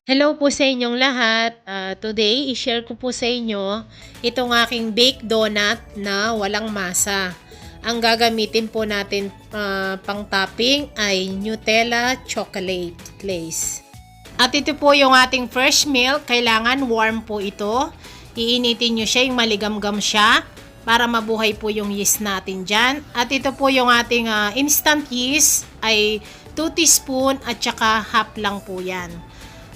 Hello po sa inyong lahat. Today, i-share ko po sa inyo itong aking baked donut na walang masa. Ang gagamitin po natin pang topping ay Nutella chocolate glaze. At ito po yung ating fresh milk. Kailangan warm po ito. Iinitin nyo siya, yung maligamgam siya para mabuhay po yung yeast natin dyan. At ito po yung ating instant yeast ay 2 teaspoon at saka half lang po yan.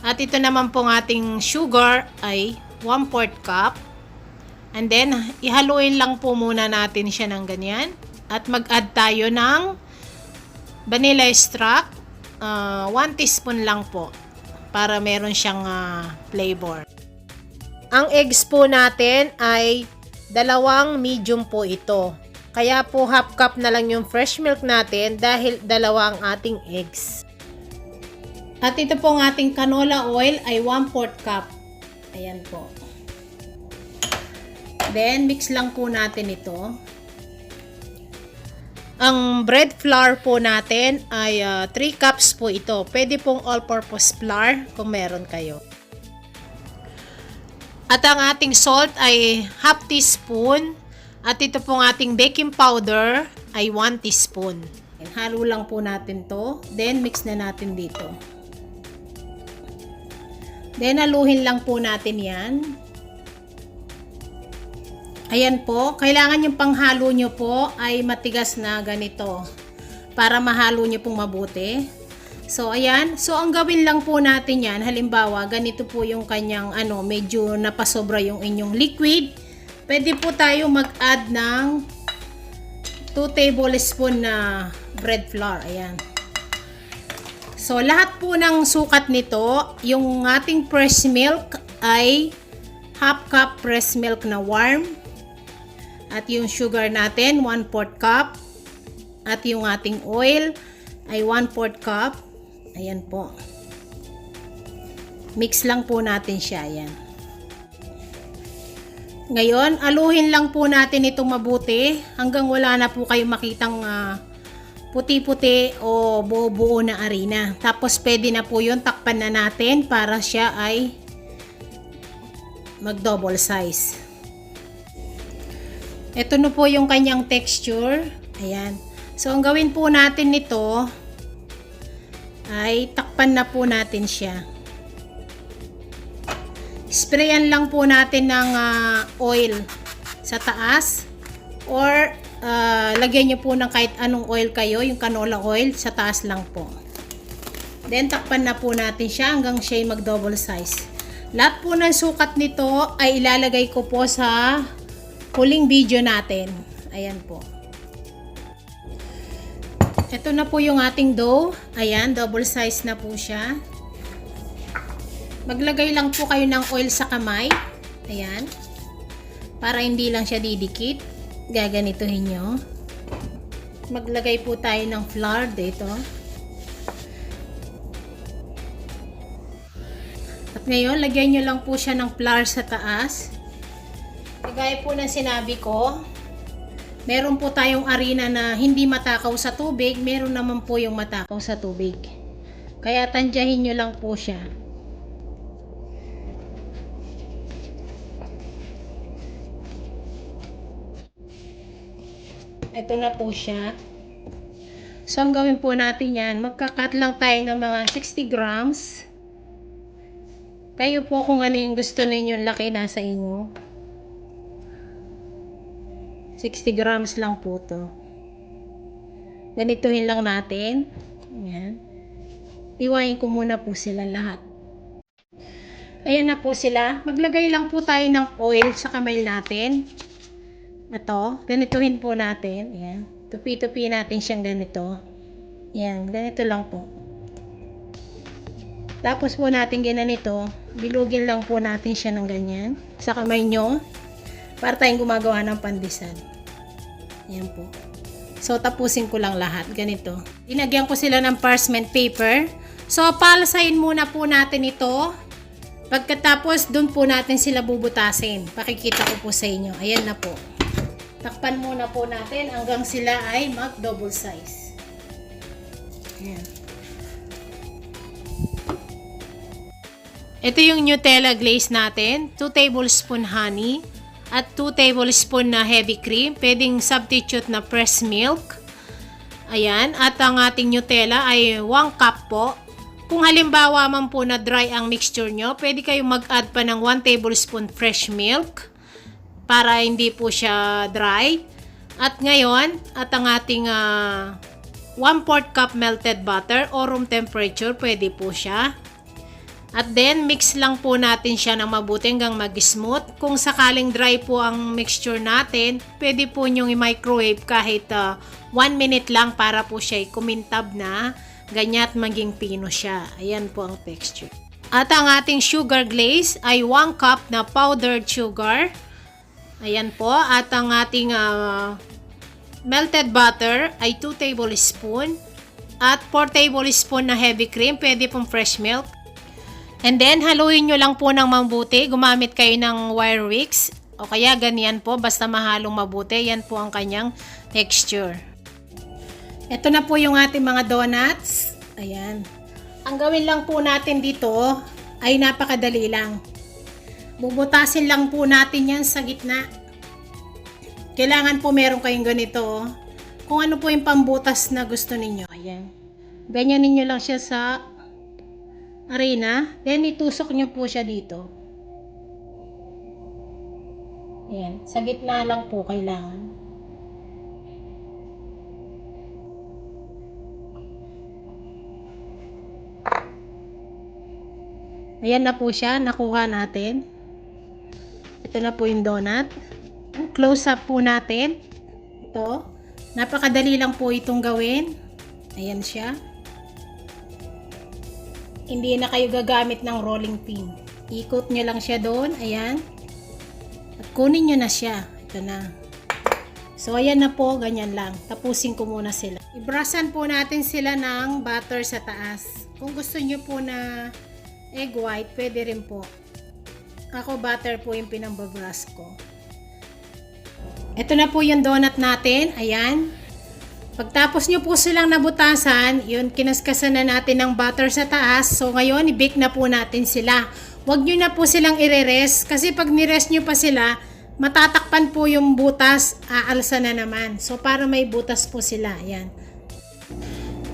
At ito naman pong ating sugar ay 1/4 cup. And then, ihaluin lang po muna natin siya ng ganyan. At mag-add tayo ng vanilla extract. 1 teaspoon lang po para meron siyang flavor. Ang eggs po natin ay 2 medium po ito. Kaya po half cup na lang yung fresh milk natin dahil 2 ang ating eggs. At ito pong ating canola oil ay 1/4 cup. Ayan po. Then, mix lang po natin ito. Ang bread flour po natin ay 3 cups po ito. Pwede pong all-purpose flour kung meron kayo. At ang ating salt ay half teaspoon. At ito pong ating baking powder ay 1 teaspoon. Halo lang po natin to. Then, mix na natin dito. Then, haluhin lang po natin yan. Ayan po. Kailangan yung panghalo nyo po ay matigas na ganito. Para mahalo nyo pong mabuti. So, ayan. So, ang gawin lang po natin yan. Halimbawa, ganito po yung kanyang medyo napasobra yung inyong liquid. Pwede po tayo mag-add ng 2 tablespoon na bread flour. Ayan. So, lahat po ng sukat nito, yung ating fresh milk ay half cup fresh milk na warm. At yung sugar natin, 1/4 cup. At yung ating oil ay 1/4 cup. Ayan po. Mix lang po natin siya. Ayan. Ngayon, aluhin lang po natin itong mabuti hanggang wala na po kayong makitang puti-puti o buo-buo na arena. Tapos pwede na po yun, takpan na natin para siya ay mag-double size. Ito na po yung kanyang texture. Ayan. So, ang gawin po natin nito ay takpan na po natin siya. Sprayan lang po natin ng oil sa taas or lagyan nyo po ng kahit anong oil kayo, yung canola oil, sa taas lang po. Then, takpan na po natin siya hanggang siya ay mag-double size. Lahat po ng sukat nito ay ilalagay ko po sa huling video natin. Ayan po. Ito na po yung ating dough. Ayan, double size na po siya. Maglagay lang po kayo ng oil sa kamay. Ayan. Para hindi lang siya didikit. Gaganituhin nyo. Maglagay po tayo ng flour dito. At ngayon, lagyan nyo lang po siya ng flour sa taas. Kagaya po ng sinabi ko, meron po tayong arena na hindi matakaw sa tubig. Meron naman po yung matakaw sa tubig. Kaya tansyahin nyo lang po siya. Ito na po siya. So, ang gawin po natin yan, magkakat lang tayo ng mga 60 grams. Kayo po kung ano yung gusto ninyo, laki nasa inyo. 60 grams lang po to. Ganituhin lang natin. Ayan. Iwain ko muna po sila lahat. Ayan na po sila. Maglagay lang po tayo ng oil sa kamay natin. Ito, ganituhin po natin. Ayan. Tupi-tupi natin siyang ganito. Ayan, ganito lang po. Tapos po natin ganito, bilugin lang po natin siya ng ganyan sa kamay nyo para tayong gumagawa ng pandesal. Ayan po. So, tapusin ko lang lahat. Ganito. Dinagyan ko sila ng parchment paper. So, palasahin muna po natin ito. Pagkatapos, dun po natin sila bubutasin. Pakikita ko po sa inyo. Ayan na po. Takpan muna po natin hanggang sila ay mag-double size. Ayan. Ito yung Nutella glaze natin. 2 tablespoon honey at 2 tablespoon na heavy cream. Pwedeng substitute na fresh milk. Ayan. At ang ating Nutella ay 1 cup po. Kung halimbawa man po na dry ang mixture nyo, pwede kayong mag-add pa ng 1 tablespoon fresh milk para hindi po siya dry. At ngayon, at ang ating 1/4 cup melted butter o room temperature, pwede po siya. At then, mix lang po natin siya ng mabuti hanggang mag-smooth. Kung sakaling dry po ang mixture natin, pwede po nyong i-microwave kahit 1 minute lang para po siya kumintab na ganyan at maging pino siya. Ayan po ang texture. At ang ating sugar glaze ay 1 cup na powdered sugar. Ayan po. At ang ating melted butter ay 2 tablespoon. At 4 tablespoon na heavy cream. Pwede pong fresh milk. And then, haluin nyo lang po ng mabuti. Gumamit kayo ng wire wicks. O kaya ganyan po. Basta mahalong mabuti. Yan po ang kanyang texture. Ito na po yung ating mga donuts. Ayan. Ang gawin lang po natin dito ay napakadali lang. Bubutasin lang po natin yan sa gitna. Kailangan po meron kayong ganito. Kung ano po yung pambutas na gusto ninyo. Ayan. Ganyan ninyo lang siya sa arena, then itusok nyo po siya dito. Ayan, sa gitna lang po kailangan. Ayan na po siya, nakuha natin. Ito na po yung donut. Close up po natin. Ito, napakadali lang po itong gawin. Ayan siya. Hindi na kayo gagamit ng rolling pin. Ikot nyo lang siya doon. Ayan. At kunin nyo na siya. Ito na. So, ayan na po. Ganyan lang. Tapusin ko muna sila. Ibrasan po natin sila ng butter sa taas. Kung gusto nyo po na egg white, pwede rin po. Ako, butter po yung pinambabras ko. Ito na po yung donut natin. Ayan. Pagtapos nyo po silang nabutasan, yun, kinaskasan na natin ng butter sa taas. So, ngayon, i-bake na po natin sila. Huwag nyo na po silang i-rest. Kasi pag ni-rest nyo pa sila, matatakpan po yung butas, aalsa na naman. So, para may butas po sila. Ayan.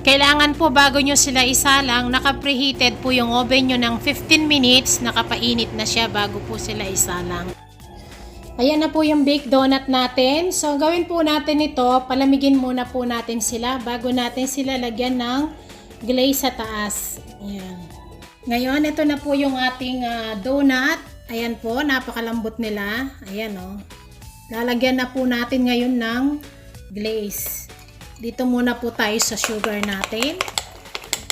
Kailangan po bago nyo sila isalang, naka-preheated po yung oven nyo ng 15 minutes. Nakapainit na siya bago po sila isalang. Ayan na po yung baked donut natin. So, gawin po natin ito. Palamigin muna po natin sila bago natin sila lagyan ng glaze sa taas. Ayan. Ngayon, ito na po yung ating donut. Ayan po, napakalambot nila. Ayan o. Lalagyan na po natin ngayon ng glaze. Dito muna po tayo sa sugar natin.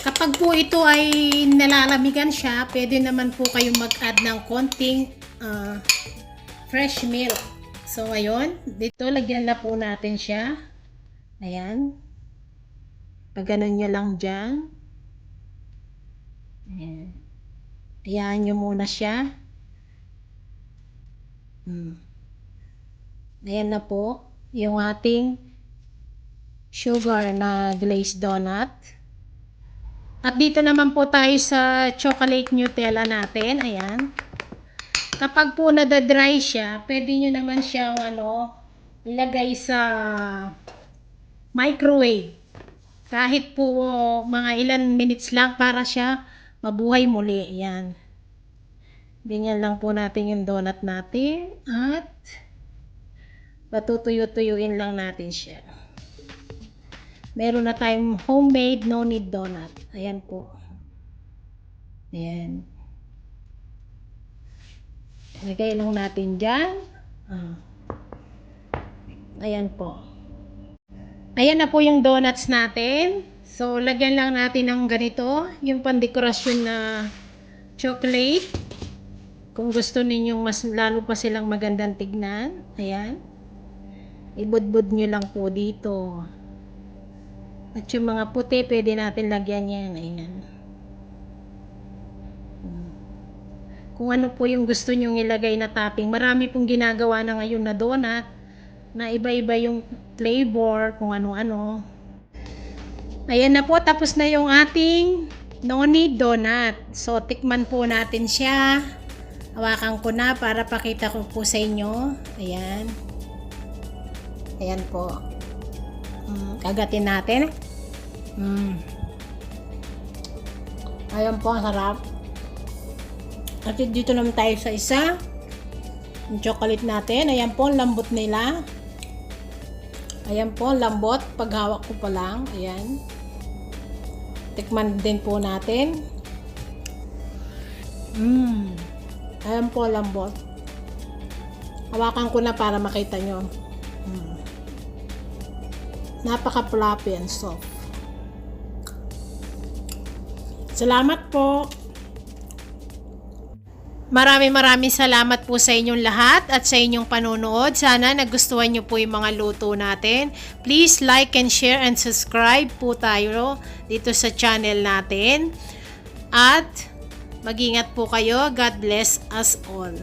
Kapag po ito ay nalalamigan siya, pwede naman po kayong mag-add ng konting fresh milk. So, ngayon, dito, lagyan na po natin siya. Ayan. Pag-ganon nyo lang dyan. Ayan. Ayan nyo muna siya. Ayan na po. Yung ating sugar na glazed donut. At dito naman po tayo sa chocolate Nutella natin. Ayan. Kapag po nadadry siya, pwede nyo naman siyang ilagay sa microwave. Kahit po mga ilan minutes lang para siya mabuhay muli. Ayan. Ganyan lang po natin yung donut natin. At patutuyo-tuyuin lang natin siya. Meron na tayong homemade no-knead donut. Ayan po. Ayan. Lagay lang natin dyan. Ayan po. Ayan na po yung donuts natin. So, lagyan lang natin ng ganito. Yung pandekorasyon na chocolate. Kung gusto ninyong mas lalo pa silang magandang tignan. Ayan. Ibudbud nyo lang po dito. At yung mga puti, pwede natin lagyan yan. Ayan. Kung ano po yung gusto nyong ilagay na topping. Marami pong ginagawa na ngayon na donut. Na iba-iba yung flavor. Kung ano-ano. Ayan na po. Tapos na yung ating Noni donut. So, tikman po natin siya. Hawakan ko na para pakita ko po sa inyo. Ayan. Ayan po. Kagatin natin. Ayan po, ang sarap. At dito naman tayo sa isa. Yung chocolate natin. Ayan po, ang lambot nila. Ayan po, ang lambot. Paghawak ko pa lang. Ayan. Tikman din po natin. Ayan po, lambot. Hawakan ko na para makita nyo. Napaka-fluffy and soft. Salamat po. Maraming salamat po sa inyong lahat at sa inyong panonood. Sana nagustuhan nyo po yung mga luto natin. Please like and share and subscribe po tayo dito sa channel natin. At mag-ingat po kayo. God bless us all.